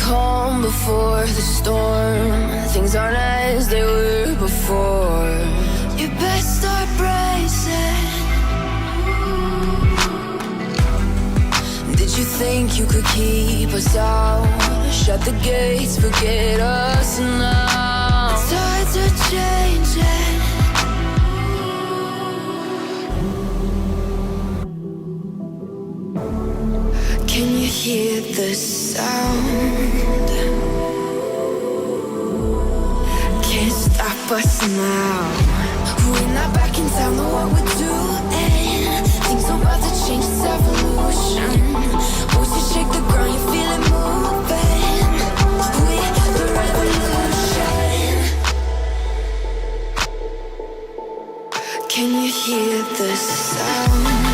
calm before the storm. Things aren't as they were before. You best start bracing. Did you think you could keep us out? Shut the gates, forget us now. The tides are changing. Can you hear the sound? Can't stop us now. We're not back in town, know what we're doing. Things are about to change, it's evolution. Voices shake the ground, you feel it moving. We're the revolution. Can you hear the sound?